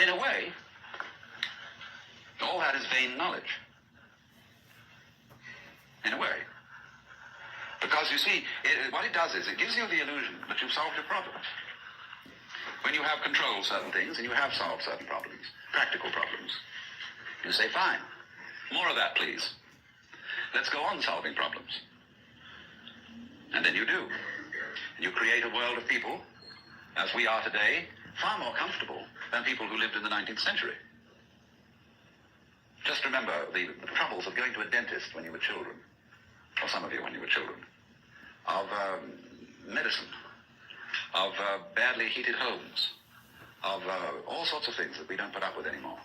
in a way, all that is vain knowledge. In a way. Because you see, what it does is it gives you the illusion that you've solved your problems. When you have controlled certain things and you have solved certain problems, practical problems, you say, fine, more of that, please. Let's go on solving problems. And then you do. And you create a world of people, as we are today, far more comfortable than people who lived in the 19th century. Just remember the troubles of going to a dentist when you were children, or some of you when you were children, of medicine, of badly heated homes, of all sorts of things that we don't put up with anymore.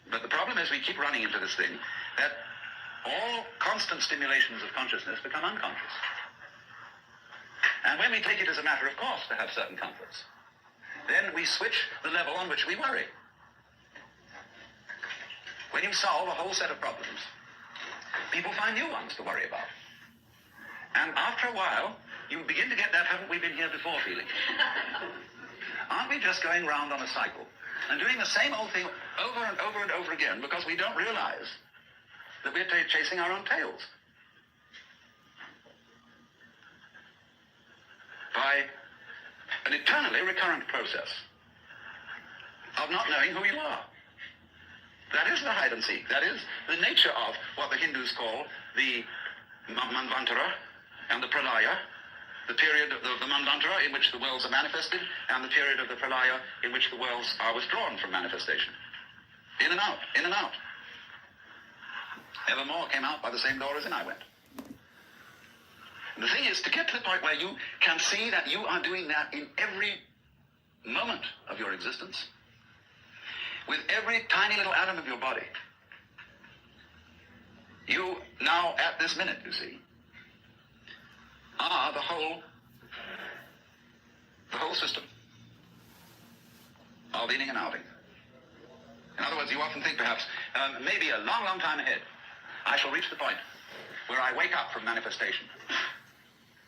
But the problem is we keep running into this thing that all constant stimulations of consciousness become unconscious. And when we take it as a matter of course to have certain comforts, then we switch the level on which we worry. When you solve a whole set of problems, people find new ones to worry about. And after a while, you begin to get that haven't we been here before feeling. Aren't we just going round on a cycle and doing the same old thing over and over and over again because we don't realize that we're chasing our own tails? By an eternally recurrent process of not knowing who you are. That is the hide and seek. That is the nature of what the Hindus call the Manvantara and the Pralaya, the period of the Manvantara in which the worlds are manifested, and the period of the Pralaya in which the worlds are withdrawn from manifestation. In and out, in and out. Evermore came out by the same door as in I went. And the thing is, to get to the point where you can see that you are doing that in every moment of your existence, with every tiny little atom of your body. You now, at this minute, you see, are the whole system of inning and outing. In other words, you often think perhaps, maybe a long, long time ahead, I shall reach the point where I wake up from manifestation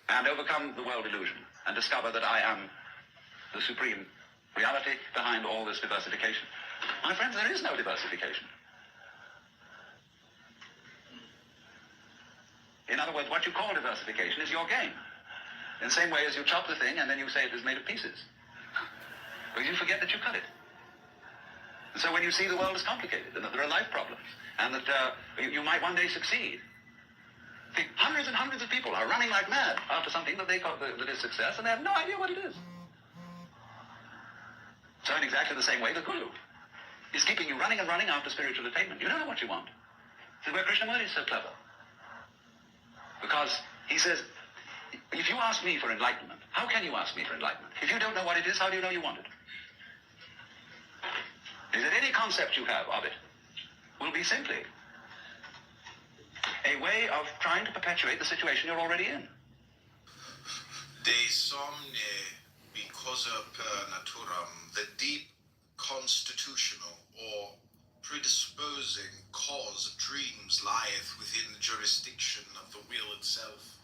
and overcome the world illusion and discover that I am the supreme reality behind all this diversification. My friends, there is no diversification. In other words, what you call diversification is your game. In the same way as you chop the thing and then you say it is made of pieces. But you forget that you cut it. And so when you see the world is complicated and that there are life problems and that you might one day succeed, hundreds and hundreds of people are running like mad after something that they call that is success, and they have no idea what it is. So in exactly the same way, the guru is keeping you running and running after spiritual attainment. You don't know what you want. This is where Krishnamurti is so clever. Because he says, if you ask me for enlightenment, how can you ask me for enlightenment? If you don't know what it is, how do you know you want it? Is that any concept you have of it will be simply a way of trying to perpetuate the situation you're already in. De somne because per naturam, the deep constitutional or predisposing cause of dreams lieth within the jurisdiction of the will itself.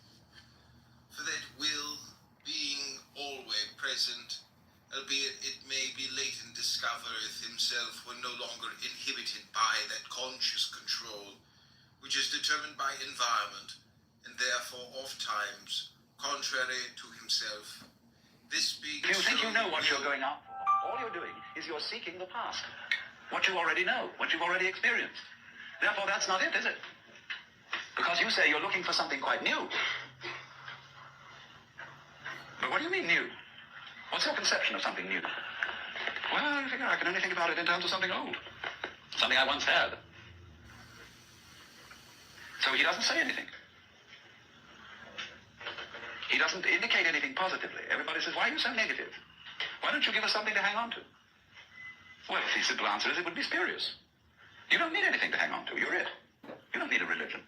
For that will, being always present, albeit it may be latent discovereth himself when no longer inhibited by that conscious control, which is determined by environment, and therefore oft times contrary to himself. This being you think you know what you're going out for. All you're doing is you're seeking the past. What you already know, what you've already experienced. Therefore, that's not it, is it? Because you say you're looking for something quite new. But what do you mean new? What's your conception of something new? Well, I figure I can only think about it in terms of something old. Something I once had. So he doesn't say anything. He doesn't indicate anything positively. Everybody says, why are you so negative? Why don't you give us something to hang on to? Well, the simple answer is it would be spurious. You don't need anything to hang on to. You're it. You don't need a religion.